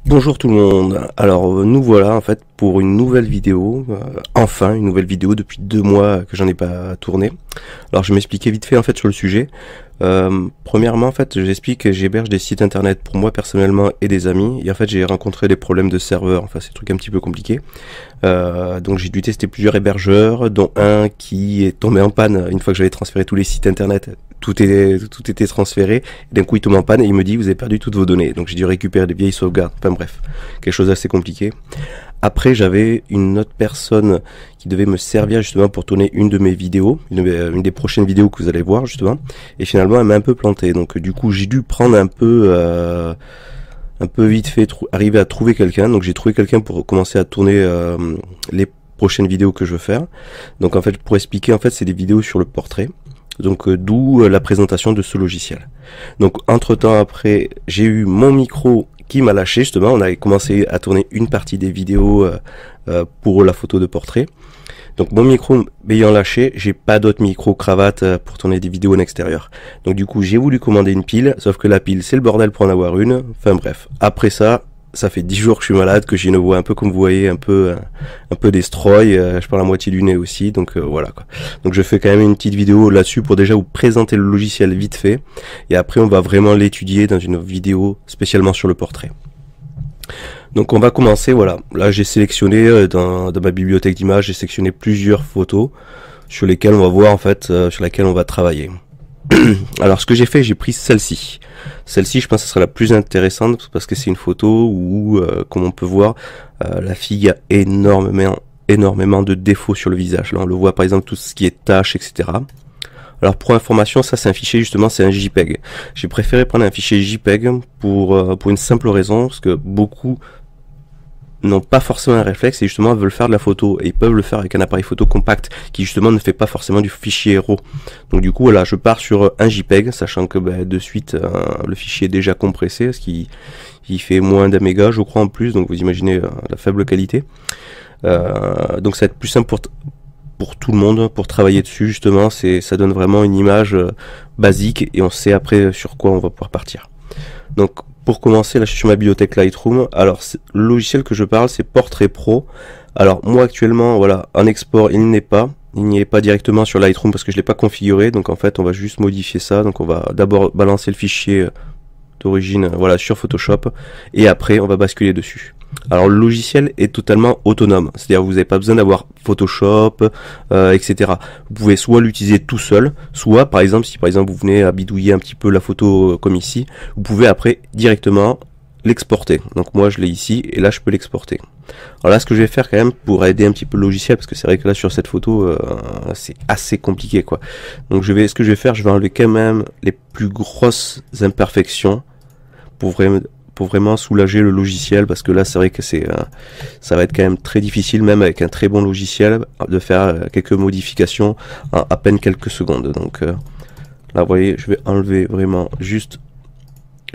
Bonjour tout le monde. Alors nous voilà en fait pour une nouvelle vidéo, enfin une nouvelle vidéo depuis 2 mois que j'en ai pas tourné. Alors je vais m'expliquer vite fait en fait sur le sujet. Premièrement en fait j'explique que j'héberge des sites internet pour moi personnellement et des amis, et en fait j'ai rencontré des problèmes de serveur, enfin c'est des trucs un petit peu compliqués. Donc j'ai dû tester plusieurs hébergeurs, dont un qui est tombé en panne une fois que j'avais transféré tous les sites internet. Tout était transféré, et d'un coup il tombe en panne et il me dit vous avez perdu toutes vos données, donc j'ai dû récupérer des vieilles sauvegardes, enfin bref, quelque chose d'assez compliqué. Après j'avais une autre personne qui devait me servir justement pour tourner une de mes vidéos, une des prochaines vidéos que vous allez voir justement, et finalement elle m'a un peu planté, donc du coup j'ai dû prendre un peu vite fait, arriver à trouver quelqu'un, donc j'ai trouvé quelqu'un pour commencer à tourner les prochaines vidéos que je veux faire. Donc en fait pour expliquer, en fait c'est des vidéos sur le portrait. Donc d'où la présentation de ce logiciel. Donc entre temps après j'ai eu mon micro qui m'a lâché justement, on avait commencé à tourner une partie des vidéos pour la photo de portrait. Donc mon micro ayant lâché, j'ai pas d'autre micro cravate pour tourner des vidéos en extérieur. Donc du coup j'ai voulu commander une pile, sauf que la pile c'est le bordel pour en avoir une. Enfin bref, après ça fait 10 jours que je suis malade, que j'ai une voix un peu comme vous voyez, un peu destroy, je parle à moitié du nez aussi, donc voilà quoi. Donc je fais quand même une petite vidéo là-dessus pour déjà vous présenter le logiciel vite fait, et après on va vraiment l'étudier dans une vidéo spécialement sur le portrait. Donc on va commencer, voilà, là j'ai sélectionné dans ma bibliothèque d'images, j'ai sélectionné plusieurs photos sur lesquelles on va voir en fait, sur lesquelles on va travailler. Alors ce que j'ai fait, j'ai pris celle-ci. Celle-ci, je pense que ce sera la plus intéressante parce que c'est une photo où, comme on peut voir, la fille a énormément de défauts sur le visage. Là, on le voit par exemple tout ce qui est taches, etc. Alors pour information, ça c'est un fichier justement, c'est un JPEG. J'ai préféré prendre un fichier JPEG pour une simple raison, parce que beaucoup n'ont pas forcément un réflexe et justement veulent faire de la photo, et ils peuvent le faire avec un appareil photo compact qui justement ne fait pas forcément du fichier RAW. Donc du coup voilà, je pars sur un JPEG, sachant que de suite le fichier est déjà compressé, ce qui fait moins d'un méga je crois en plus, donc vous imaginez la faible qualité. Donc ça va être plus simple pour tout le monde pour travailler dessus justement, ça donne vraiment une image basique et on sait après sur quoi on va pouvoir partir. Donc pour commencer, là je suis sur ma bibliothèque Lightroom. Alors le logiciel que je parle c'est Portrait Pro. Alors moi actuellement voilà, en export il n'y est pas directement sur Lightroom parce que je l'ai pas configuré, donc en fait on va juste modifier ça. Donc on va d'abord balancer le fichier d'origine voilà sur Photoshop et après on va basculer dessus. Alors le logiciel est totalement autonome, c'est-à-dire vous n'avez pas besoin d'avoir Photoshop, etc. Vous pouvez soit l'utiliser tout seul, soit par exemple si par exemple vous venez à bidouiller un petit peu la photo comme ici, vous pouvez après directement l'exporter. Donc moi je l'ai ici et là je peux l'exporter. Alors là ce que je vais faire quand même pour aider un petit peu le logiciel, parce que c'est vrai que là sur cette photo c'est assez compliqué quoi. Donc ce que je vais faire, je vais enlever quand même les plus grosses imperfections pour vraiment soulager le logiciel, parce que là c'est vrai que ça va être quand même très difficile, même avec un très bon logiciel, de faire quelques modifications en à peine quelques secondes. Donc là vous voyez, je vais enlever vraiment juste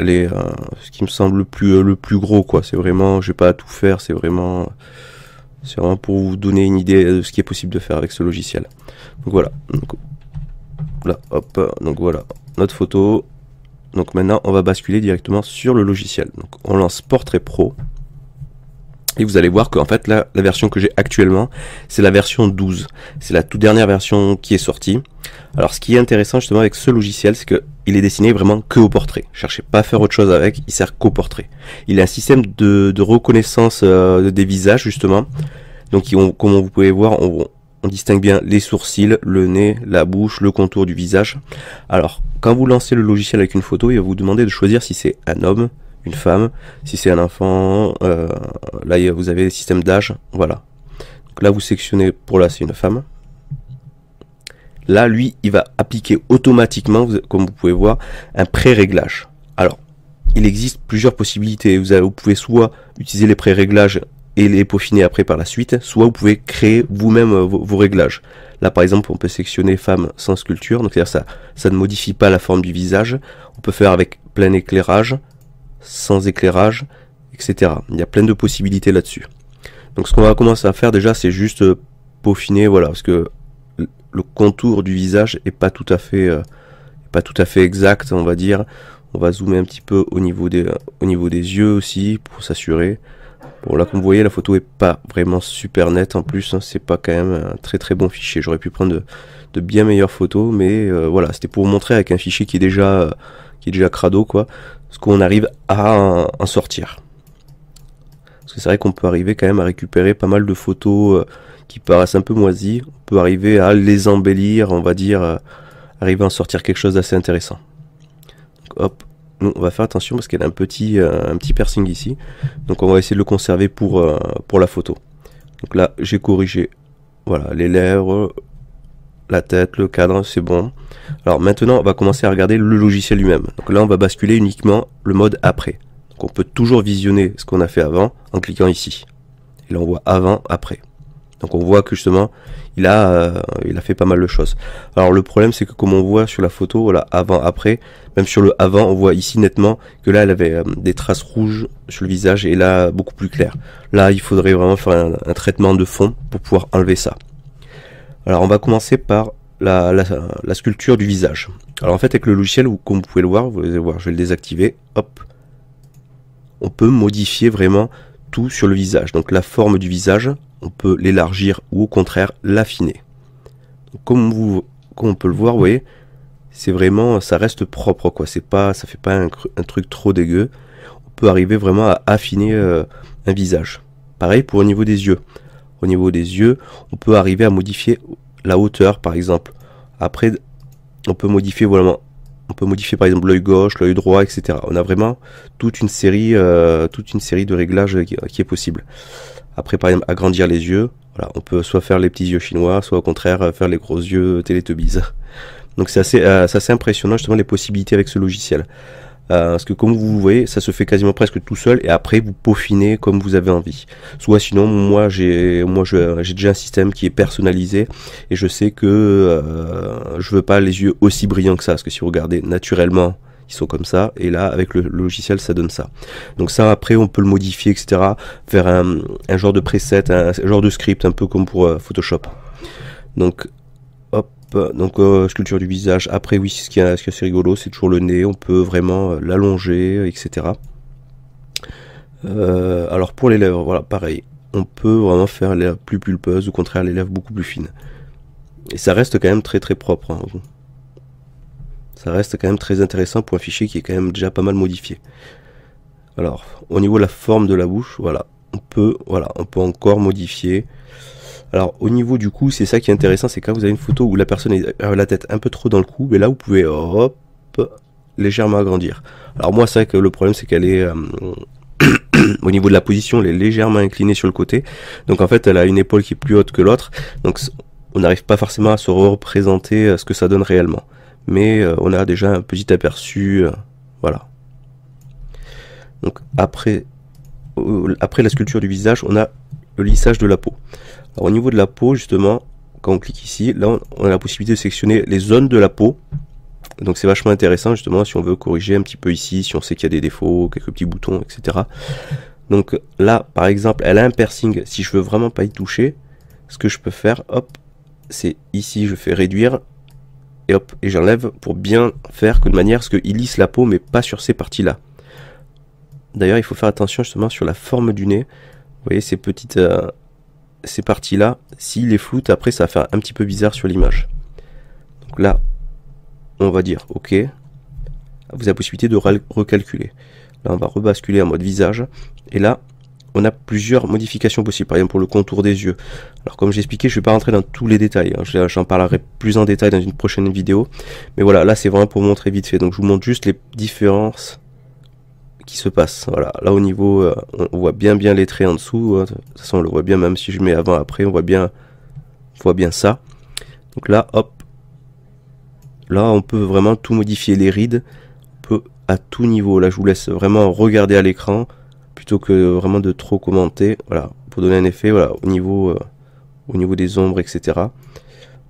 ce qui me semble le plus gros quoi. C'est vraiment, je vais pas tout faire, c'est vraiment pour vous donner une idée de ce qui est possible de faire avec ce logiciel. Donc voilà, donc là hop, donc voilà notre photo. Donc maintenant on va basculer directement sur le logiciel. Donc on lance Portrait Pro et vous allez voir qu'en fait là, la version que j'ai actuellement c'est la version 12. C'est la toute dernière version qui est sortie. Alors ce qui est intéressant justement avec ce logiciel, c'est que il est destiné vraiment que au portrait. Cherchez pas à faire autre chose avec, il sert qu'au portrait. Il a un système de reconnaissance des visages justement. Donc comme vous pouvez voir, on distingue bien les sourcils, le nez, la bouche, le contour du visage. Alors, quand vous lancez le logiciel avec une photo, il va vous demander de choisir si c'est un homme, une femme, si c'est un enfant. Là, vous avez le système d'âge. Voilà. Donc là, vous sélectionnez, pour là, c'est une femme. Là, lui, il va appliquer automatiquement, comme vous pouvez voir, un pré-réglage. Alors, il existe plusieurs possibilités. Vous pouvez soit utiliser les pré-réglages et les peaufiner après par la suite, soit vous pouvez créer vous-même vos réglages. Là par exemple on peut sélectionner femme sans sculpture, donc c'est-à-dire ça ne modifie pas la forme du visage. On peut faire avec plein éclairage, sans éclairage, etc. Il y a plein de possibilités là-dessus. Donc ce qu'on va commencer à faire déjà, c'est juste peaufiner, voilà, parce que le contour du visage est pas tout à fait exact, on va dire. On va zoomer un petit peu au niveau des yeux aussi pour s'assurer. Bon, là, comme vous voyez, la photo est pas vraiment super nette en plus, hein, c'est pas quand même un très très bon fichier. J'aurais pu prendre de bien meilleures photos, mais voilà, c'était pour vous montrer avec un fichier qui est déjà crado, quoi, ce qu'on arrive à en sortir. Parce que c'est vrai qu'on peut arriver quand même à récupérer pas mal de photos qui paraissent un peu moisies. On peut arriver à les embellir, on va dire, arriver à en sortir quelque chose d'assez intéressant. Donc, hop. Nous, on va faire attention parce qu'elle a un petit piercing ici. Donc on va essayer de le conserver pour la photo. Donc là, j'ai corrigé voilà, les lèvres, la tête, le cadre, c'est bon. Alors maintenant, on va commencer à regarder le logiciel lui-même. Donc là, on va basculer uniquement le mode après. Donc on peut toujours visionner ce qu'on a fait avant en cliquant ici. Et là, on voit avant, après. Donc on voit que justement, il a fait pas mal de choses. Alors le problème, c'est que comme on voit sur la photo, voilà, avant, après, même sur le avant, on voit ici nettement que là, elle avait des traces rouges sur le visage et là, beaucoup plus clair. Là, il faudrait vraiment faire un traitement de fond pour pouvoir enlever ça. Alors on va commencer par la sculpture du visage. Alors en fait, avec le logiciel, comme vous pouvez le voir, je vais le désactiver, hop, on peut modifier vraiment tout sur le visage. Donc la forme du visage, on peut l'élargir ou au contraire l'affiner. Comme on peut le voir, vous voyez, c'est vraiment, ça reste propre, quoi. C'est pas, ça fait pas un truc trop dégueu. On peut arriver vraiment à affiner un visage. Pareil pour au niveau des yeux. Au niveau des yeux, on peut arriver à modifier la hauteur, par exemple. Après, on peut modifier vraiment. On peut modifier par exemple l'œil gauche, l'œil droit, etc. On a vraiment toute une série de réglages qui est possible. Après, par exemple, agrandir les yeux. Voilà, on peut soit faire les petits yeux chinois, soit au contraire faire les gros yeux Teletubbies. Donc c'est assez impressionnant justement les possibilités avec ce logiciel. Parce que comme vous voyez, ça se fait quasiment presque tout seul et après vous peaufinez comme vous avez envie. Soit sinon, moi j'ai déjà un système qui est personnalisé et je sais que je veux pas les yeux aussi brillants que ça. Parce que si vous regardez naturellement, ils sont comme ça, et là avec le logiciel ça donne ça. Donc ça après on peut le modifier, etc. Faire un genre de preset, un genre de script un peu comme pour Photoshop. Donc hop, donc sculpture du visage. Après oui, ce qui est assez rigolo, c'est toujours le nez, on peut vraiment l'allonger, etc. Alors pour les lèvres, voilà pareil, on peut vraiment faire les lèvres plus pulpeuses, au contraire les lèvres beaucoup plus fines. Et ça reste quand même très très propre, hein. Ça reste quand même très intéressant pour un fichier qui est quand même déjà pas mal modifié. Alors, au niveau de la forme de la bouche, voilà, on peut encore modifier. Alors, au niveau du cou, c'est ça qui est intéressant, c'est quand vous avez une photo où la personne a la tête un peu trop dans le cou, mais là vous pouvez hop, légèrement agrandir. Alors moi, c'est vrai que le problème, c'est qu'elle est au niveau de la position, elle est légèrement inclinée sur le côté. Donc en fait, elle a une épaule qui est plus haute que l'autre. Donc on n'arrive pas forcément à se représenter ce que ça donne réellement. Mais on a déjà un petit aperçu, voilà. Donc après la sculpture du visage, on a le lissage de la peau. Alors, au niveau de la peau, justement, quand on clique ici, là on a la possibilité de sélectionner les zones de la peau. Donc c'est vachement intéressant justement si on veut corriger un petit peu ici, si on sait qu'il y a des défauts, quelques petits boutons, etc. Donc là, par exemple, elle a un piercing. Si je veux vraiment pas y toucher, ce que je peux faire, hop, c'est ici, je fais réduire. Et hop, et j'enlève pour bien faire que de manière à ce qu'il lisse la peau, mais pas sur ces parties-là. D'ailleurs, il faut faire attention justement sur la forme du nez. Vous voyez ces petites, ces parties-là, s'il les floute, après ça va faire un petit peu bizarre sur l'image. Donc là, on va dire OK. Vous avez la possibilité de recalculer. Là, on va rebasculer en mode visage. Et là, on a plusieurs modifications possibles, par exemple pour le contour des yeux. Alors comme j'ai expliqué, je ne vais pas rentrer dans tous les détails, hein. J'en parlerai plus en détail dans une prochaine vidéo. Mais voilà, là c'est vraiment pour montrer vite fait. Donc je vous montre juste les différences qui se passent. Voilà, là au niveau, on voit bien les traits en dessous. De toute façon on le voit bien, même si je mets avant après, on voit bien ça. Donc là, hop, là on peut vraiment tout modifier, les rides, on peut à tout niveau. Là je vous laisse vraiment regarder à l'écran, plutôt que vraiment de trop commenter, voilà, pour donner un effet, voilà, au niveau des ombres, etc.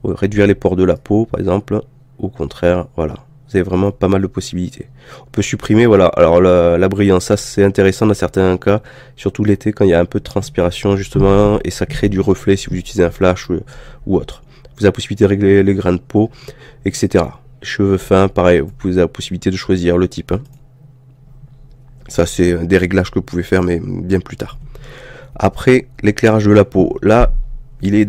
Réduire les pores de la peau, par exemple, au contraire, voilà, vous avez vraiment pas mal de possibilités. On peut supprimer, voilà, alors la brillance, ça c'est intéressant dans certains cas, surtout l'été quand il y a un peu de transpiration justement, et ça crée du reflet si vous utilisez un flash ou autre. Vous avez la possibilité de régler les grains de peau, etc. Les cheveux fins, pareil, vous avez la possibilité de choisir le type, hein. Ça c'est des réglages que vous pouvez faire mais bien plus tard. Après l'éclairage de la peau, là il est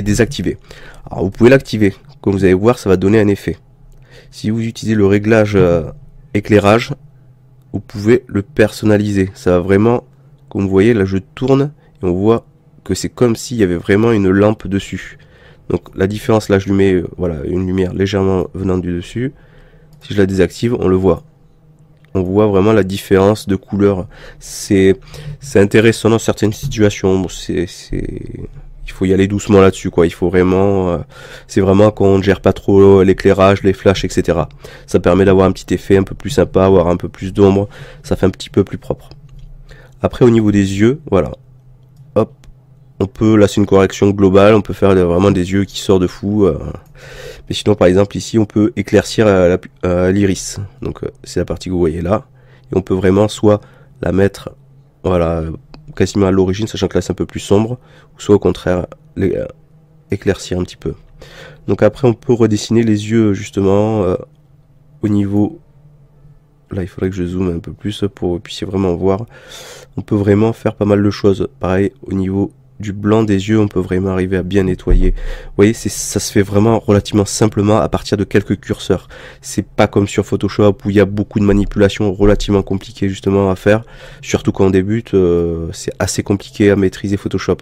désactivé. Alors vous pouvez l'activer, comme vous allez voir ça va donner un effet. Si vous utilisez le réglage éclairage, vous pouvez le personnaliser. Ça va vraiment, comme vous voyez là je tourne et on voit que c'est comme s'il y avait vraiment une lampe dessus. Donc la différence là je lui mets voilà une lumière légèrement venant du dessus. Si je la désactive on le voit. On voit vraiment la différence de couleur. C'est intéressant dans certaines situations. Il faut y aller doucement là-dessus, quoi. Il faut vraiment, c'est vraiment qu'on ne gère pas trop l'éclairage, les flashs, etc. Ça permet d'avoir un petit effet un peu plus sympa, avoir un peu plus d'ombre. Ça fait un petit peu plus propre. Après, au niveau des yeux, voilà. Hop, on peut, là c'est une correction globale. On peut faire vraiment des yeux qui sortent de fou. Mais sinon, par exemple, ici, on peut éclaircir l'iris. Donc, c'est la partie que vous voyez là. Et on peut vraiment soit la mettre, voilà, quasiment à l'origine, sachant que là, c'est un peu plus sombre. Ou soit, au contraire, éclaircir un petit peu. Donc, après, on peut redessiner les yeux, justement, au niveau... Là, il faudrait que je zoome un peu plus pour que vous puissiez vraiment voir. On peut vraiment faire pas mal de choses. Pareil, au niveau... du blanc des yeux, on peut vraiment arriver à bien nettoyer. Vous voyez, ça se fait vraiment relativement simplement à partir de quelques curseurs. C'est pas comme sur Photoshop où il y a beaucoup de manipulations relativement compliquées justement à faire. Surtout quand on débute, c'est assez compliqué à maîtriser Photoshop.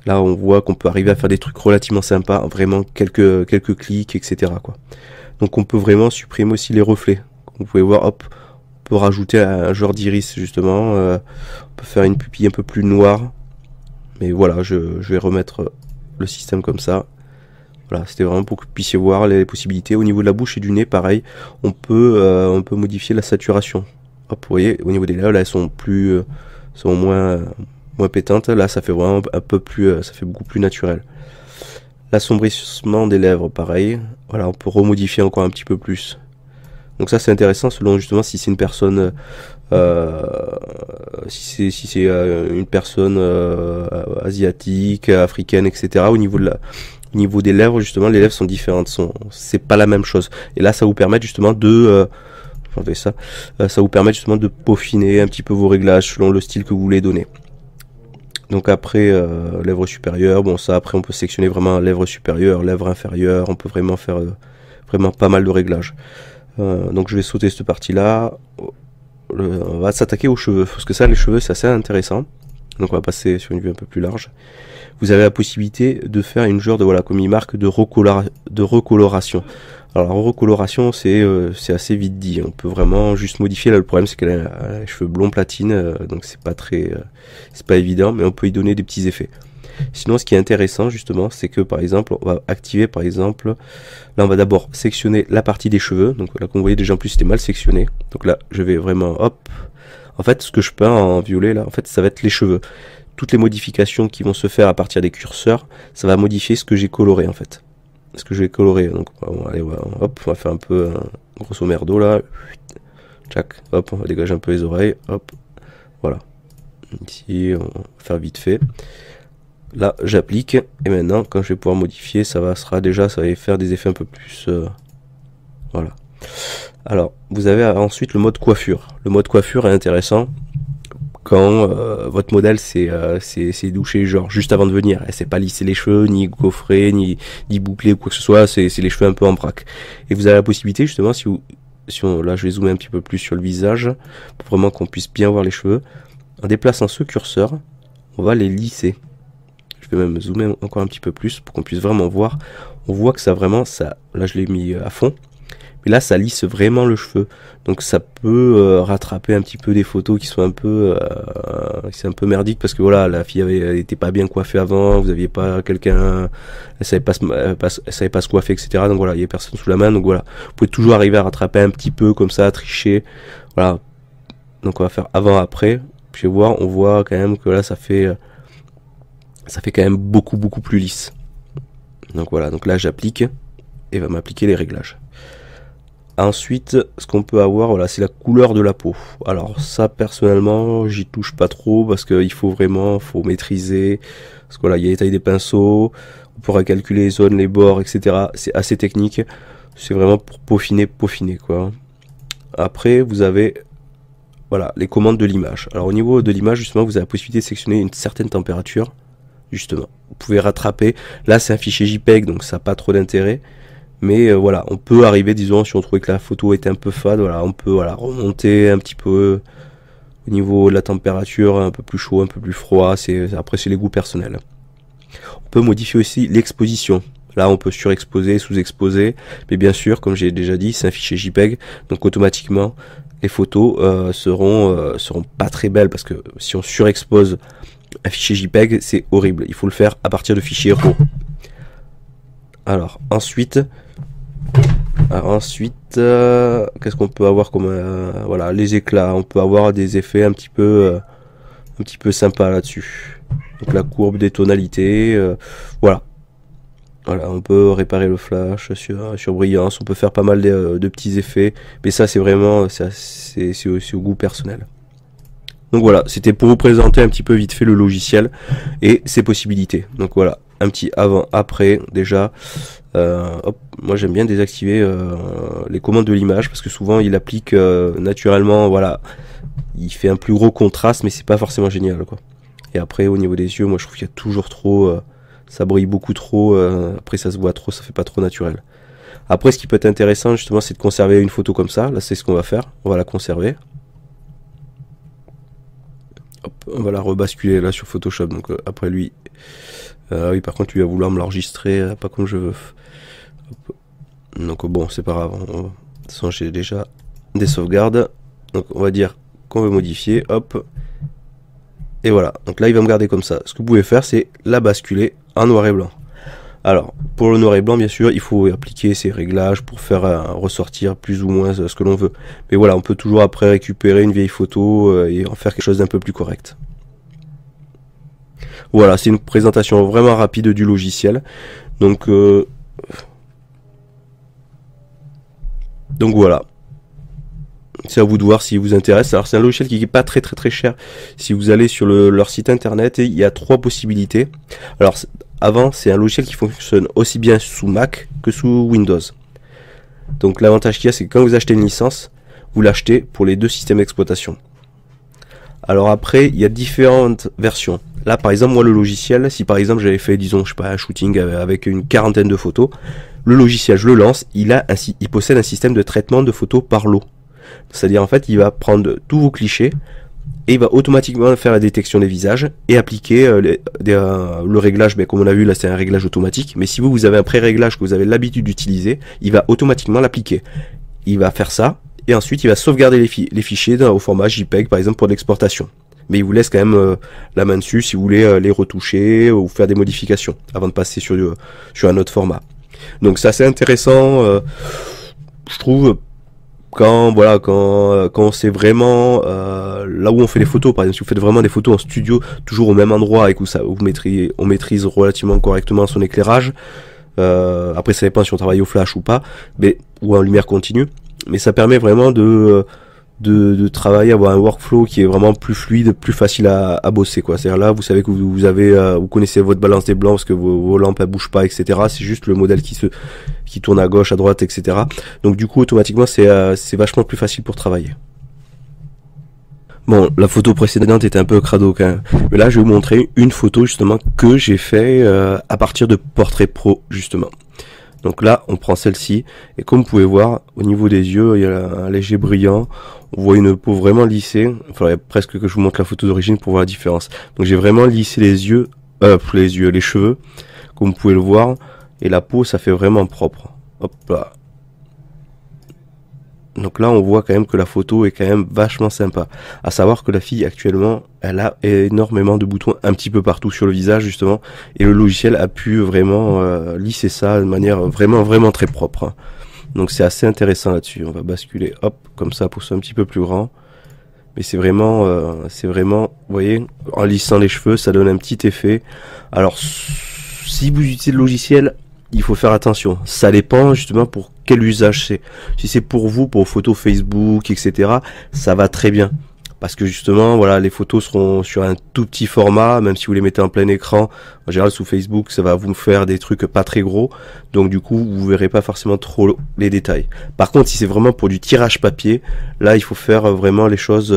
Là, on voit qu'on peut arriver à faire des trucs relativement sympas, vraiment quelques clics, etc., quoi. Donc on peut vraiment supprimer aussi les reflets. Vous pouvez voir, hop, on peut rajouter un genre d'iris justement. On peut faire une pupille un peu plus noire. Mais voilà, je vais remettre le système comme ça. Voilà, c'était vraiment pour que vous puissiez voir les possibilités. Au niveau de la bouche et du nez, pareil, on peut modifier la saturation. Hop, vous voyez, au niveau des lèvres, là, elles sont moins pétantes. Là, ça fait vraiment un peu plus, ça fait beaucoup plus naturel. L'assombrissement des lèvres, pareil. Voilà, on peut remodifier encore un petit peu plus. Donc ça, c'est intéressant selon justement si c'est une personne... si c'est une personne asiatique, africaine, etc. Au niveau des lèvres, justement, les lèvres sont différentes, c'est pas la même chose. Et là, ça vous permet justement de ça vous permet justement de peaufiner un petit peu vos réglages selon le style que vous voulez donner. Donc après, lèvres supérieures, bon ça après on peut sélectionner vraiment lèvres supérieures, lèvres inférieures, on peut vraiment faire vraiment pas mal de réglages. Donc je vais sauter cette partie-là. On va s'attaquer aux cheveux, parce que ça, les cheveux, c'est assez intéressant. Donc on va passer sur une vue un peu plus large. Vous avez la possibilité de faire une genre de, voilà, comme il marque, de recoloration. Alors la recoloration, c'est assez vite dit. On peut vraiment juste modifier. Là, le problème, c'est qu'elle a les cheveux blond platine, donc c'est pas évident, mais on peut y donner des petits effets. Sinon, ce qui est intéressant, justement, c'est que, par exemple, on va activer, par exemple, là, on va d'abord sectionner la partie des cheveux. Donc là, comme vous voyez, déjà, en plus, c'était mal sectionné. Donc là, je vais vraiment, hop. En fait, ce que je peins en violet, là, en fait, ça va être les cheveux. Toutes les modifications qui vont se faire à partir des curseurs, ça va modifier ce que j'ai coloré, en fait. Ce que je vais colorer. Donc, allez, hop, on va faire un peu, grosso merdo, là. Tchac, hop, on va dégager un peu les oreilles, hop. Voilà. Ici, on va faire vite fait. Là, j'applique, et maintenant, quand je vais pouvoir modifier, ça va faire des effets un peu plus... voilà. Alors, vous avez ensuite le mode coiffure. Le mode coiffure est intéressant quand votre modèle s'est douché, genre juste avant de venir. Elle s'est pas lissé les cheveux, ni gaufré, ni bouclé ou quoi que ce soit, c'est les cheveux un peu en vrac. Et vous avez la possibilité, justement, là, je vais zoomer un petit peu plus sur le visage, pour vraiment qu'on puisse bien voir les cheveux. En déplaçant ce curseur, on va les lisser. Je vais même zoomer encore un petit peu plus pour qu'on puisse vraiment voir. On voit que ça vraiment, là je l'ai mis à fond, mais là ça lisse vraiment le cheveu. Donc ça peut rattraper un petit peu des photos qui sont un peu, c'est un peu merdique parce que voilà, la fille elle était pas bien coiffée avant, vous aviez pas quelqu'un, elle savait pas se coiffer, etc. Donc voilà, il y a personne sous la main, donc voilà, vous pouvez toujours arriver à rattraper un petit peu comme ça, à tricher. Voilà. Donc on va faire avant-après. Puis on voit quand même que là ça fait quand même beaucoup plus lisse. Donc voilà, donc là j'applique et va m'appliquer les réglages. Ensuite, ce qu'on peut avoir, voilà, c'est la couleur de la peau. Alors ça, personnellement, j'y touche pas trop parce qu'il faut maîtriser. Parce que voilà, il y a les tailles des pinceaux, on pourra calculer les zones, les bords, etc. C'est assez technique. C'est vraiment pour peaufiner quoi. Après, vous avez voilà, les commandes de l'image. Alors au niveau de l'image, justement, vous avez la possibilité de sélectionner une certaine température, justement. Vous pouvez rattraper. Là, c'est un fichier JPEG, donc ça n'a pas trop d'intérêt. Mais voilà, on peut arriver, disons, si on trouvait que la photo était un peu fade, voilà, on peut remonter un petit peu au niveau de la température, un peu plus chaud, un peu plus froid. Après, c'est les goûts personnels. On peut modifier aussi l'exposition. Là, on peut surexposer, sous-exposer. Mais bien sûr, comme j'ai déjà dit, c'est un fichier JPEG. Donc automatiquement, les photos seront pas très belles. Parce que si on surexpose un fichier JPEG, c'est horrible. Il faut le faire à partir de fichiers RAW. Alors ensuite, qu'est-ce qu'on peut avoir comme voilà, les éclats. On peut avoir des effets un petit peu sympas là-dessus. Donc la courbe des tonalités, voilà. Voilà, on peut réparer le flash sur brillance. On peut faire pas mal de petits effets, mais ça c'est vraiment c'est au goût personnel. Donc voilà, c'était pour vous présenter un petit peu vite fait le logiciel et ses possibilités. Donc voilà, un petit avant-après déjà. Hop, moi j'aime bien désactiver les commandes de l'image parce que souvent il applique naturellement, voilà, il fait un plus gros contraste, mais c'est pas forcément génial, quoi. Et après au niveau des yeux, moi je trouve qu'il y a toujours trop, ça brille beaucoup trop. Après ça se voit trop, ça fait pas trop naturel. Après, ce qui peut être intéressant justement, c'est de conserver une photo comme ça. Là, c'est ce qu'on va faire. On va la conserver. Hop, on va la rebasculer là sur Photoshop. Donc après lui, oui, par contre lui va vouloir me l'enregistrer pas comme je veux. Hop. Donc bon, c'est pas grave. De toute façon, j'ai déjà des sauvegardes. Donc on va dire qu'on veut modifier. Hop. Et voilà. Donc là, il va me garder comme ça. Ce que vous pouvez faire, c'est la basculer en noir et blanc. Alors, pour le noir et blanc, bien sûr, il faut appliquer ces réglages pour faire ressortir plus ou moins ce que l'on veut. Mais voilà, on peut toujours après récupérer une vieille photo et en faire quelque chose d'un peu plus correct. Voilà, c'est une présentation vraiment rapide du logiciel. Donc voilà. C'est à vous de voir s'il vous intéresse. Alors c'est un logiciel qui n'est pas très cher. Si vous allez sur leur site internet, il y a 3 possibilités. Alors avant, c'est un logiciel qui fonctionne aussi bien sous Mac que sous Windows. Donc l'avantage qu'il y a, c'est que quand vous achetez une licence, vous l'achetez pour les 2 systèmes d'exploitation. Alors après, il y a différentes versions. Là par exemple, moi le logiciel, si par exemple j'avais fait, disons, je sais pas, un shooting avec une 40aine de photos, le logiciel, je le lance, il possède un système de traitement de photos par lot. C'est-à-dire en fait, il va prendre tous vos clichés et il va automatiquement faire la détection des visages et appliquer le réglage. Mais comme on a vu là, c'est un réglage automatique. Mais si vous avez un pré-réglage que vous avez l'habitude d'utiliser, il va automatiquement l'appliquer. Il va faire ça et ensuite il va sauvegarder les fichiers au format JPEG par exemple pour l'exportation. Mais il vous laisse quand même la main dessus si vous voulez les retoucher ou faire des modifications avant de passer sur un autre format. Donc c'est assez intéressant, je trouve. Quand on sait vraiment là où on fait les photos, par exemple si vous faites vraiment des photos en studio, toujours au même endroit et que on maîtrise relativement correctement son éclairage, après ça dépend si on travaille au flash ou pas, ou en lumière continue, mais ça permet vraiment de travailler, avoir un workflow qui est vraiment plus fluide, plus facile à bosser, quoi. C'est-à-dire là, vous savez que vous connaissez votre balance des blancs parce que vos lampes elles bougent pas, etc. C'est juste le modèle qui tourne à gauche, à droite, etc. Donc du coup, automatiquement, c'est vachement plus facile pour travailler. Bon, la photo précédente était un peu crado quand même. Mais là, je vais vous montrer une photo justement que j'ai fait à partir de Portrait Pro justement. Donc là, on prend celle-ci, et comme vous pouvez voir, au niveau des yeux, il y a un léger brillant. On voit une peau vraiment lissée. Il faudrait presque que je vous montre la photo d'origine pour voir la différence. Donc j'ai vraiment lissé les cheveux, comme vous pouvez le voir, et la peau, ça fait vraiment propre. Hop là. Donc là, on voit quand même que la photo est quand même vachement sympa. À savoir que la fille, actuellement, elle a énormément de boutons un petit peu partout sur le visage, justement. Et le logiciel a pu vraiment lisser ça de manière vraiment très propre, hein. Donc c'est assez intéressant là-dessus. On va basculer, hop, comme ça, pour que ce soit un petit peu plus grand. Mais c'est vraiment, vous voyez, en lissant les cheveux, ça donne un petit effet. Alors, si vous utilisez le logiciel, il faut faire attention. Ça dépend justement pour quel usage c'est. Si c'est pour vous, pour photos Facebook, etc., ça va très bien. parce que justement voilà, les photos seront sur un tout petit format, même si vous les mettez en plein écran. En général sous Facebook ça va vous faire des trucs pas très gros, donc du coup vous verrez pas forcément trop les détails. Par contre si c'est vraiment pour du tirage papier, là il faut faire vraiment les choses,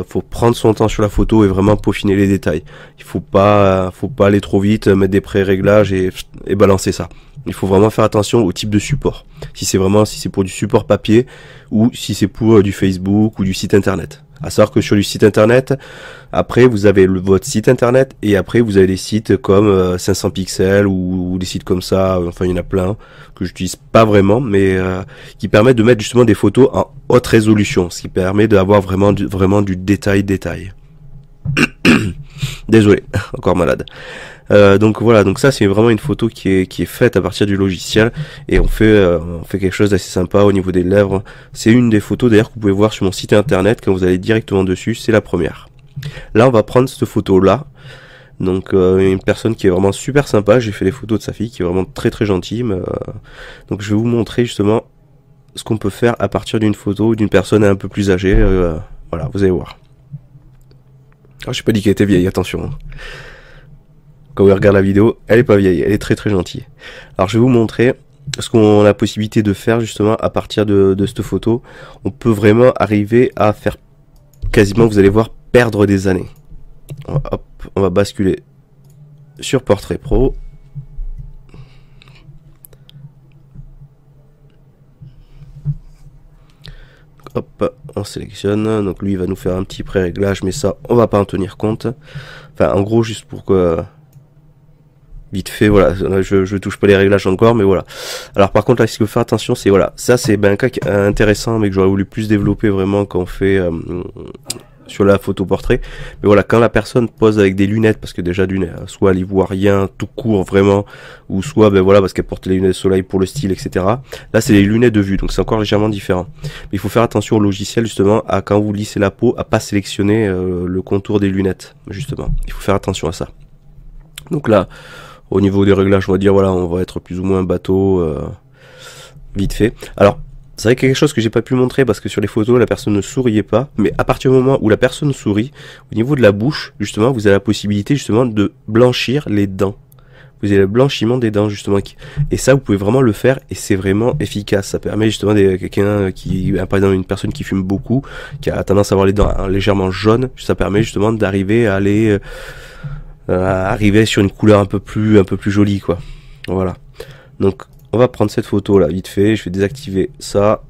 faut prendre son temps sur la photo et vraiment peaufiner les détails. Il faut pas aller trop vite, mettre des pré-réglages et balancer ça. Il faut vraiment faire attention au type de support. Si c'est pour du support papier ou si c'est pour du Facebook ou du site internet. À savoir que sur du site internet, après vous avez votre site internet et après vous avez des sites comme 500 pixels ou des sites comme ça, enfin il y en a plein que j'utilise pas vraiment, mais qui permettent de mettre justement des photos en haute résolution, ce qui permet d'avoir vraiment du détail. Désolé, encore malade. Donc voilà, donc ça c'est vraiment une photo qui est faite à partir du logiciel et on fait quelque chose d'assez sympa au niveau des lèvres. C'est une des photos d'ailleurs que vous pouvez voir sur mon site internet quand vous allez directement dessus, c'est la première. Là on va prendre cette photo là. Donc une personne qui est vraiment super sympa, j'ai fait les photos de sa fille qui est vraiment très gentille. Donc je vais vous montrer justement ce qu'on peut faire à partir d'une photo d'une personne un peu plus âgée. Voilà, vous allez voir. Ah, j'ai pas dit qu'elle était vieille, attention. Hein. Quand vous regardez la vidéo, elle est pas vieille, elle est très gentille. Alors je vais vous montrer ce qu'on a la possibilité de faire justement à partir de cette photo. On peut vraiment arriver à faire quasiment, vous allez voir, perdre des années. Hop, on va basculer sur Portrait Pro. Hop, on sélectionne. Donc lui il va nous faire un petit pré-réglage, mais ça on va pas en tenir compte. Enfin en gros juste pour que vite fait, voilà, je touche pas les réglages encore, mais voilà. Alors par contre là, ce qu'il faut faire attention, c'est voilà, ça c'est un cas intéressant, mais que j'aurais voulu plus développer vraiment quand on fait sur la photo portrait. Mais voilà, quand la personne pose avec des lunettes, parce que déjà d'une, soit elle y voit rien tout court vraiment, ou soit ben voilà parce qu'elle porte les lunettes de soleil pour le style, etc. Là c'est les lunettes de vue, donc c'est encore légèrement différent. Mais il faut faire attention au logiciel justement à quand vous lissez la peau, à pas sélectionner le contour des lunettes, justement. Il faut faire attention à ça. Donc là, au niveau des réglages, on va dire voilà, on va être plus ou moins bateau, vite fait. Alors, c'est vrai quelque chose que j'ai pas pu montrer parce que sur les photos, la personne ne souriait pas. Mais à partir du moment où la personne sourit, au niveau de la bouche, justement, vous avez la possibilité justement de blanchir les dents. Vous avez le blanchiment des dents justement, et ça vous pouvez vraiment le faire et c'est vraiment efficace. Ça permet justement quelqu'un qui, par exemple une personne qui fume beaucoup, qui a tendance à avoir les dents légèrement jaunes, ça permet justement d'arriver à aller arriver sur une couleur un peu plus jolie quoi. Voilà. Donc on va prendre cette photo là vite fait, je vais désactiver ça.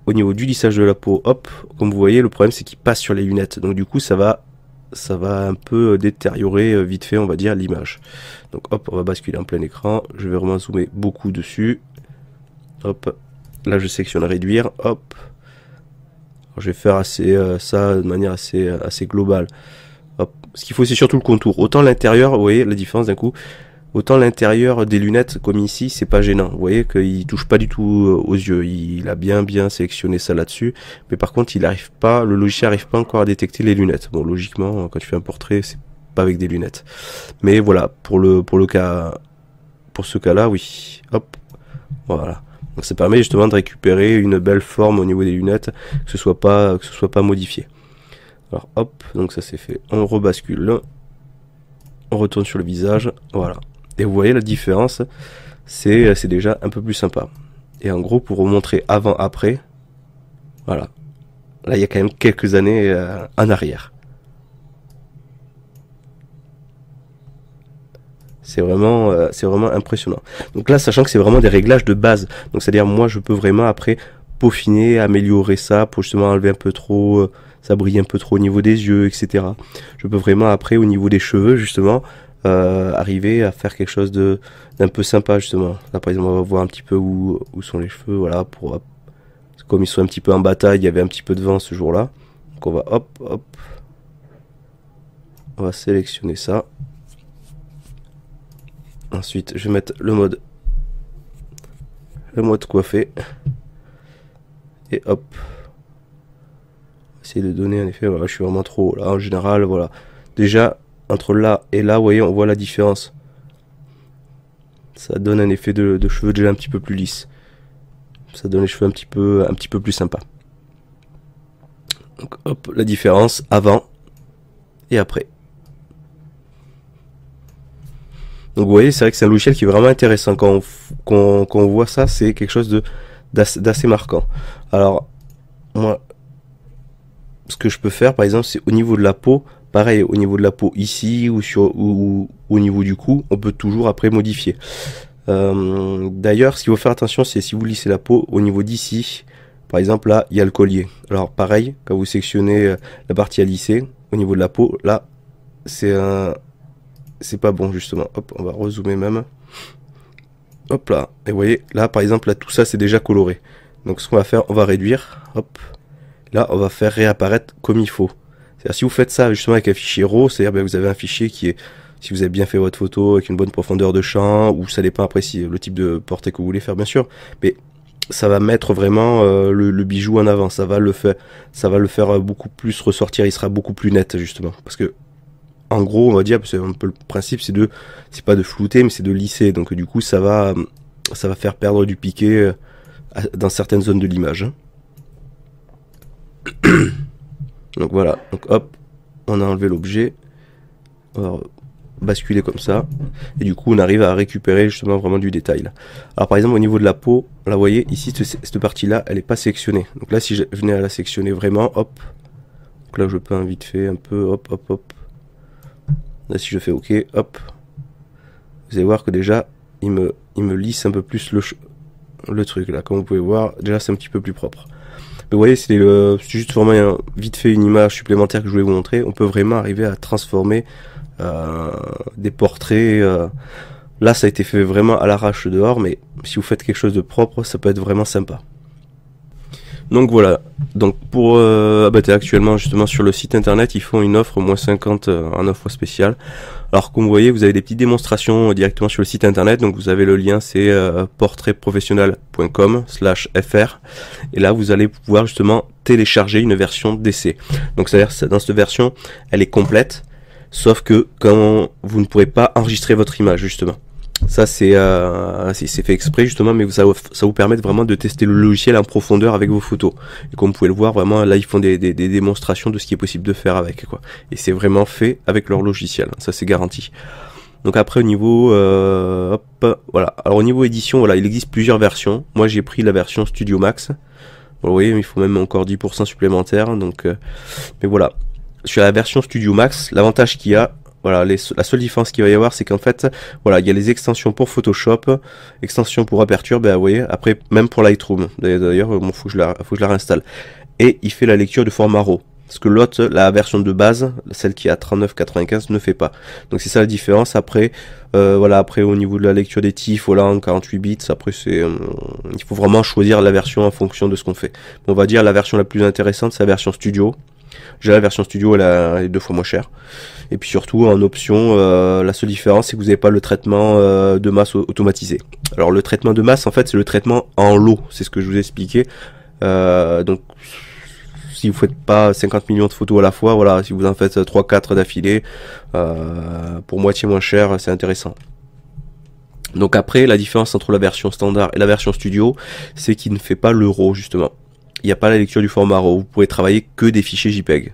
Au niveau du lissage de la peau, hop, comme vous voyez le problème c'est qu'il passe sur les lunettes, donc du coup ça va un peu détériorer vite fait on va dire l'image. Donc hop, on va basculer en plein écran, je vais vraiment zoomer beaucoup dessus. Hop, là je sélectionne réduire, hop. Alors, je vais faire ça de manière assez globale. Hop. Ce qu'il faut c'est surtout le contour. Autant l'intérieur, vous voyez la différence d'un coup. Autant l'intérieur des lunettes comme ici, c'est pas gênant. Vous voyez qu'il touche pas du tout aux yeux. Il a bien sélectionné ça là-dessus. Mais par contre, le logiciel arrive pas encore à détecter les lunettes. Bon, logiquement, quand tu fais un portrait, c'est pas avec des lunettes. Mais voilà, pour ce cas-là, oui. Hop. Voilà. Donc ça permet justement de récupérer une belle forme au niveau des lunettes, que ce soit pas modifié. Alors hop, donc ça c'est fait. On rebascule. On retourne sur le visage. Voilà. Et vous voyez la différence, c'est déjà un peu plus sympa. Et en gros, pour vous montrer avant-après, voilà. Là, il y a quand même quelques années en arrière. C'est vraiment impressionnant. Donc là, sachant que c'est vraiment des réglages de base. Donc c'est-à-dire, moi, je peux vraiment après peaufiner, améliorer ça pour justement enlever un peu trop, ça brille un peu trop au niveau des yeux, etc. Je peux vraiment après, au niveau des cheveux, justement, arriver à faire quelque chose d'un peu sympa justement. Là par exemple on va voir un petit peu où sont les cheveux, voilà, comme ils sont un petit peu en bataille, il y avait un petit peu de vent ce jour là, donc on va hop, on va sélectionner ça. Ensuite je vais mettre le mode coiffé et hop, essayer de donner un effet. Voilà, je suis vraiment trop là en général, voilà, déjà entre là et là, vous voyez, on voit la différence. Ça donne un effet de cheveux déjà un petit peu plus lisse. Ça donne les cheveux un petit peu plus sympa. Donc, hop, la différence avant et après. Donc vous voyez, c'est vrai que c'est un logiciel qui est vraiment intéressant. Quand on voit ça, c'est quelque chose d'assez marquant. Alors, moi, ce que je peux faire, par exemple, c'est au niveau de la peau. Pareil, au niveau de la peau ici ou au niveau du cou, on peut toujours après modifier. D'ailleurs, ce qu'il faut faire attention, c'est si vous lissez la peau au niveau d'ici. Par exemple, là, il y a le collier. Alors pareil, quand vous sectionnez la partie à lisser, au niveau de la peau, là, c'est pas bon justement. Hop, on va rezoomer même. Hop là, et vous voyez, là par exemple, là tout ça c'est déjà coloré. Donc ce qu'on va faire, on va réduire. Hop, là on va faire réapparaître comme il faut. C'est-à-dire si vous faites ça justement avec un fichier RAW, c'est-à-dire ben, vous avez un fichier qui est, si vous avez bien fait votre photo avec une bonne profondeur de champ, ou ça dépend après si le type de portrait que vous voulez faire bien sûr, mais ça va mettre vraiment le bijou en avant. Ça va le faire beaucoup plus ressortir. Il sera beaucoup plus net justement, parce que en gros, on va dire, c'est un peu le principe, c'est pas de flouter, mais c'est de lisser. Donc du coup, ça va faire perdre du piqué dans certaines zones de l'image. Donc voilà. Donc hop, on a enlevé l'objet. On va basculer comme ça. Et du coup, on arrive à récupérer justement vraiment du détail. Là. Alors par exemple, au niveau de la peau, là, vous voyez, ici, cette partie-là, elle est pas sectionnée. Donc là, si je venais à la sectionner vraiment, hop. Donc là, je peux vite fait un peu, hop, hop, hop. Là, si je fais OK, hop, vous allez voir que déjà, il me lisse un peu plus le truc. Là, comme vous pouvez voir, déjà, c'est un petit peu plus propre. Mais vous voyez, c'est juste vraiment vite fait une image supplémentaire que je voulais vous montrer. On peut vraiment arriver à transformer des portraits. Là, ça a été fait vraiment à l'arrache dehors, mais si vous faites quelque chose de propre, ça peut être vraiment sympa. Donc voilà, donc pour actuellement justement sur le site internet, ils font une offre moins 50 en offre spéciale. Alors comme vous voyez, vous avez des petites démonstrations directement sur le site internet, donc vous avez le lien, c'est portraitprofessionnel.com/fr, et là vous allez pouvoir justement télécharger une version d'essai. Donc c'est-à-dire dans cette version, elle est complète, sauf que quand vous ne pourrez pas enregistrer votre image justement. Ça c'est fait exprès justement, mais ça vous permet vraiment de tester le logiciel en profondeur avec vos photos. Et comme vous pouvez le voir, vraiment là ils font des démonstrations de ce qui est possible de faire avec quoi. Et c'est vraiment fait avec leur logiciel, ça c'est garanti. Donc après au niveau hop, voilà. Alors au niveau édition, voilà, il existe plusieurs versions. Moi j'ai pris la version Studio Max. Vous voyez, il faut même encore 10% supplémentaire. Donc mais voilà. Sur la version Studio Max, l'avantage qu'il y a, voilà, la seule différence qu'il va y avoir, c'est qu'en fait, voilà, il y a les extensions pour Photoshop, extensions pour Aperture, ben vous voyez, après, même pour Lightroom. D'ailleurs, bon, faut que je la réinstalle. Et il fait la lecture de format RAW. Ce que l'autre, la version de base, celle qui est à 39,95, ne fait pas. Donc c'est ça la différence. Après, voilà, après au niveau de la lecture des TIFF, voilà, en 48 bits, après c'est, il faut vraiment choisir la version en fonction de ce qu'on fait. On va dire la version la plus intéressante, c'est la version Studio. Déjà la version Studio, elle est 2 fois moins chère. Et puis surtout en option, la seule différence c'est que vous n'avez pas le traitement de masse automatisé. Alors le traitement de masse en fait c'est le traitement en lot, c'est ce que je vous ai expliqué. Donc si vous faites pas 50 millions de photos à la fois, voilà, si vous en faites 3-4 d'affilée, pour moitié moins cher, c'est intéressant. Donc après la différence entre la version standard et la version Studio, c'est qu'il ne fait pas le RAW justement. Il n'y a pas la lecture du format RAW, vous pouvez travailler que des fichiers JPEG.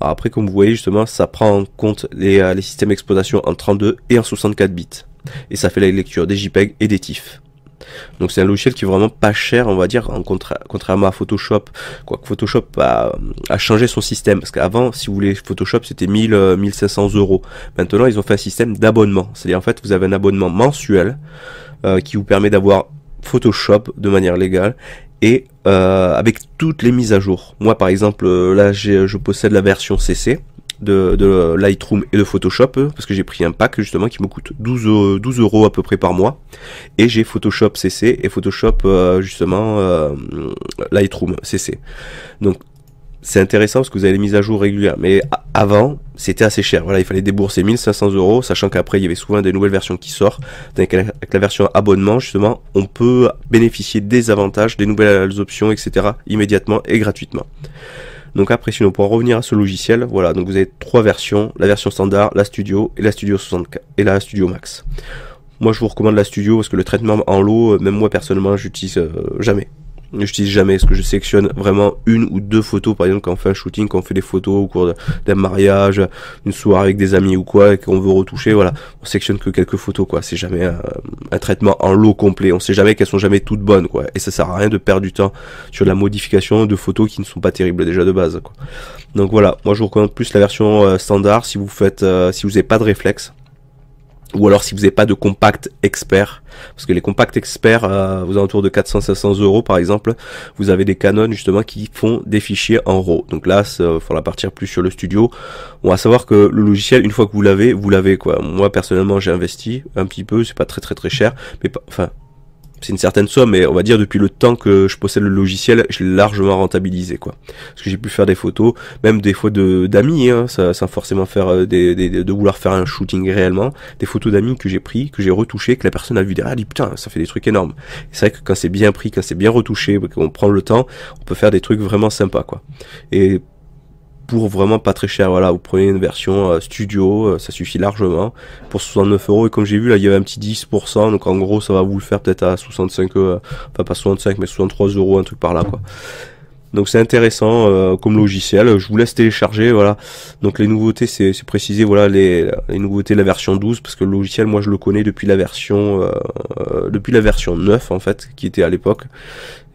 Alors après, comme vous voyez, justement, ça prend en compte les systèmes d'exploitation en 32 et en 64 bits. Et ça fait la lecture des JPEG et des TIFF. Donc c'est un logiciel qui est vraiment pas cher, on va dire, contrairement à Photoshop. Quoique Photoshop a changé son système, parce qu'avant, si vous voulez Photoshop, c'était 1500 €. Maintenant, ils ont fait un système d'abonnement. C'est-à-dire, en fait, vous avez un abonnement mensuel qui vous permet d'avoir Photoshop de manière légale, et avec toutes les mises à jour. Moi par exemple là je possède la version CC de Lightroom et de Photoshop, parce que j'ai pris un pack justement qui me coûte 12 € à peu près par mois, et j'ai Photoshop CC et Photoshop justement Lightroom CC. Donc c'est intéressant parce que vous avez les mises à jour régulières, mais avant c'était assez cher. Voilà, il fallait débourser 1500 €, sachant qu'après il y avait souvent des nouvelles versions qui sortent. Donc avec la version abonnement justement, on peut bénéficier des avantages, des nouvelles options, etc. immédiatement et gratuitement. Donc après, sinon pour en revenir à ce logiciel, voilà, donc vous avez 3 versions, la version standard, la Studio et la Studio 64 et la Studio Max. Moi je vous recommande la Studio parce que le traitement en lot, même moi personnellement, j'utilise jamais. J'utilise jamais, parce que je sélectionne vraiment une ou deux photos, par exemple quand on fait un shooting, quand on fait des photos au cours d'un mariage, une soirée avec des amis ou quoi, et qu'on veut retoucher, voilà, on sélectionne que quelques photos, quoi. C'est jamais un traitement en lot complet. On sait jamais qu'elles sont jamais toutes bonnes, quoi. Et ça sert à rien de perdre du temps sur la modification de photos qui ne sont pas terribles déjà de base, quoi. Donc voilà, moi je vous recommande plus la version standard si vous faites, si vous n'avez pas de réflexe. Ou alors si vous n'avez pas de compact expert, parce que les compacts experts, aux alentours de 400-500 euros par exemple, vous avez des Canon justement qui font des fichiers en RAW. Donc là, il faudra partir plus sur le studio. On va savoir que le logiciel, une fois que vous l'avez quoi. Moi personnellement, j'ai investi un petit peu, c'est pas très cher, mais pas, enfin, c'est une certaine somme, mais on va dire depuis le temps que je possède le logiciel, je l'ai largement rentabilisé, quoi. Parce que j'ai pu faire des photos, même des fois d'amis, hein, sans forcément faire de vouloir faire un shooting réellement, des photos d'amis que j'ai pris, que j'ai retouché, que la personne a vu derrière, elle dit putain, ça fait des trucs énormes. C'est vrai que quand c'est bien pris, quand c'est bien retouché, qu'on prend le temps, on peut faire des trucs vraiment sympas, quoi. Et pour vraiment pas très cher, voilà, vous prenez une version studio, ça suffit largement pour 69 euros, et comme j'ai vu là il y avait un petit 10%, donc en gros ça va vous le faire peut-être à 65, enfin pas 65 mais 63 euros, un truc par là, quoi. Donc c'est intéressant comme logiciel, je vous laisse télécharger, voilà. Donc les nouveautés, c'est précisé, voilà, les nouveautés de la version 12, parce que le logiciel, moi je le connais depuis la version 9 en fait, qui était à l'époque.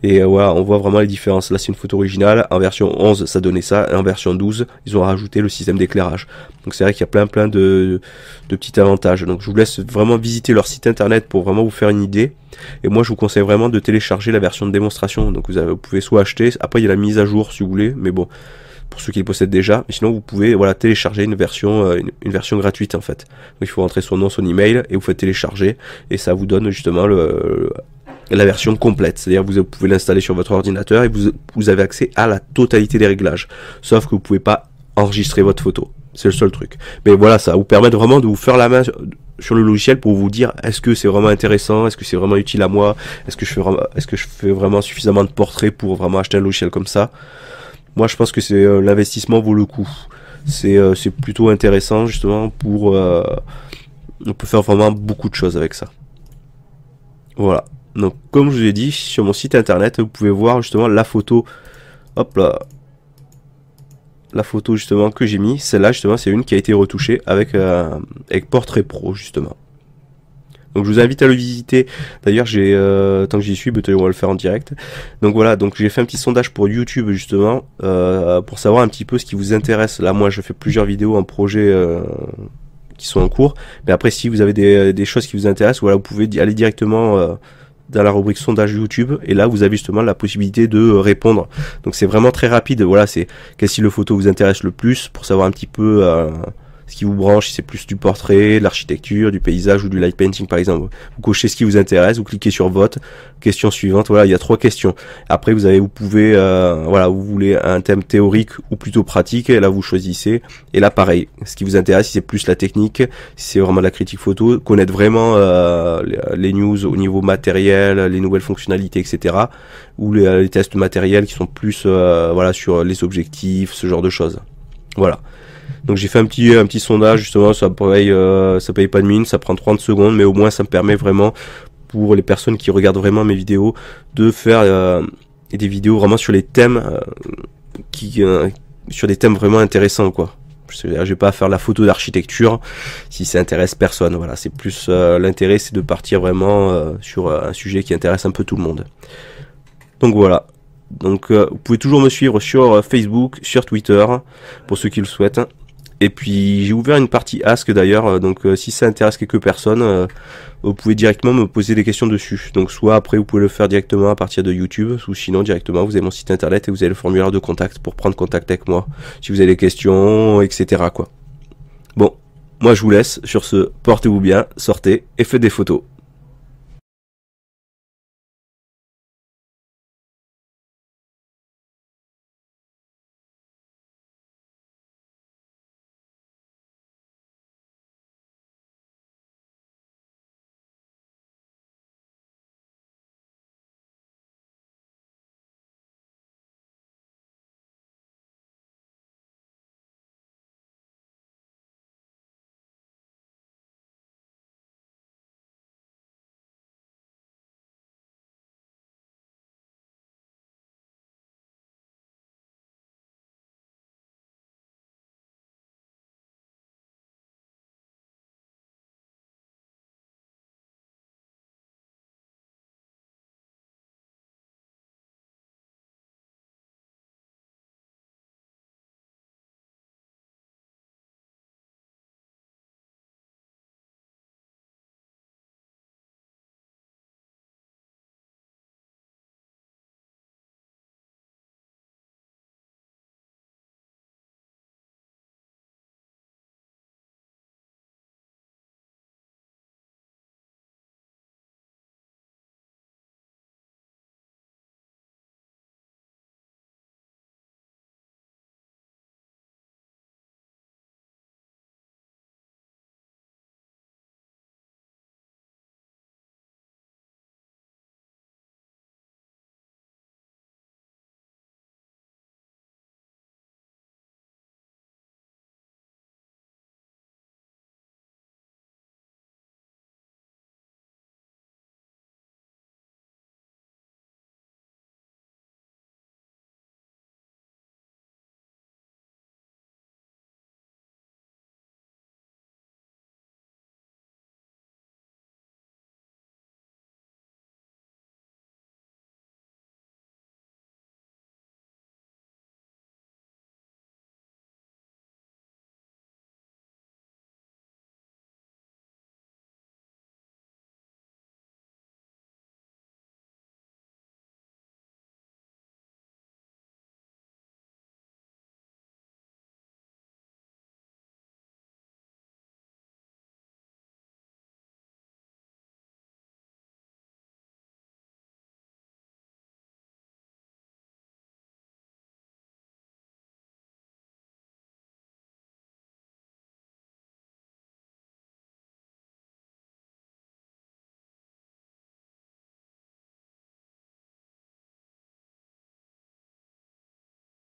Et voilà, on voit vraiment les différences. Là c'est une photo originale, en version 11 ça donnait ça, et en version 12 ils ont rajouté le système d'éclairage. Donc c'est vrai qu'il y a plein de petits avantages. Donc je vous laisse vraiment visiter leur site internet pour vraiment vous faire une idée. Et moi je vous conseille vraiment de télécharger la version de démonstration. Donc vous pouvez soit acheter, après il y a la mise à jour si vous voulez, mais bon, pour ceux qui le possèdent déjà, mais sinon vous pouvez, voilà, télécharger une version gratuite en fait. Donc il faut rentrer son nom, son email, et vous faites télécharger, et ça vous donne justement la version complète, c'est-à-dire vous pouvez l'installer sur votre ordinateur et vous avez accès à la totalité des réglages, sauf que vous pouvez pas enregistrer votre photo, c'est le seul truc. Mais voilà, ça va vous permettre vraiment de vous faire la main sur le logiciel pour vous dire est-ce que c'est vraiment intéressant, est-ce que c'est vraiment utile à moi, est-ce que je fais vraiment suffisamment de portraits pour vraiment acheter un logiciel comme ça. Moi je pense que c'est l'investissement vaut le coup, c'est plutôt intéressant justement pour on peut faire vraiment beaucoup de choses avec ça. Voilà. Donc comme je vous ai dit, sur mon site internet, vous pouvez voir justement la photo, hop là, la photo justement que j'ai mis, celle-là justement c'est une qui a été retouchée avec Portrait Pro justement. Donc je vous invite à le visiter. D'ailleurs tant que j'y suis, on va le faire en direct. Donc voilà, donc j'ai fait un petit sondage pour YouTube justement, pour savoir un petit peu ce qui vous intéresse. Là moi je fais plusieurs vidéos en projet qui sont en cours, mais après si vous avez des choses qui vous intéressent, voilà, vous pouvez aller directement dans la rubrique sondage YouTube, et là vous avez justement la possibilité de répondre. Donc c'est vraiment très rapide, voilà, c'est quel style de photo vous intéresse le plus, pour savoir un petit peu ce qui vous branche, si c'est plus du portrait, de l'architecture, du paysage ou du light painting par exemple. Vous cochez ce qui vous intéresse, vous cliquez sur vote, question suivante, voilà, il y a 3 questions. Après vous pouvez, voilà, vous voulez un thème théorique ou plutôt pratique, et là vous choisissez, et là pareil, ce qui vous intéresse, si c'est plus la technique, si c'est vraiment de la critique photo, connaître vraiment les news au niveau matériel, les nouvelles fonctionnalités, etc. Ou les tests matériels qui sont plus, voilà, sur les objectifs, ce genre de choses. Voilà. Donc j'ai fait un petit sondage justement, ça paye pas de mine, ça prend 30 secondes, mais au moins ça me permet vraiment, pour les personnes qui regardent vraiment mes vidéos, de faire des vidéos vraiment sur les thèmes sur des thèmes vraiment intéressants, quoi. Je vais pas faire la photo d'architecture si ça intéresse personne, voilà, c'est plus l'intérêt, c'est de partir vraiment sur un sujet qui intéresse un peu tout le monde. Donc voilà. Donc vous pouvez toujours me suivre sur Facebook, sur Twitter, pour ceux qui le souhaitent. Et puis j'ai ouvert une partie Ask d'ailleurs, donc si ça intéresse quelques personnes, vous pouvez directement me poser des questions dessus. Donc soit après vous pouvez le faire directement à partir de YouTube, ou sinon directement vous avez mon site internet et vous avez le formulaire de contact pour prendre contact avec moi, si vous avez des questions, etc. quoi. Bon, moi je vous laisse, sur ce, portez-vous bien, sortez et faites des photos.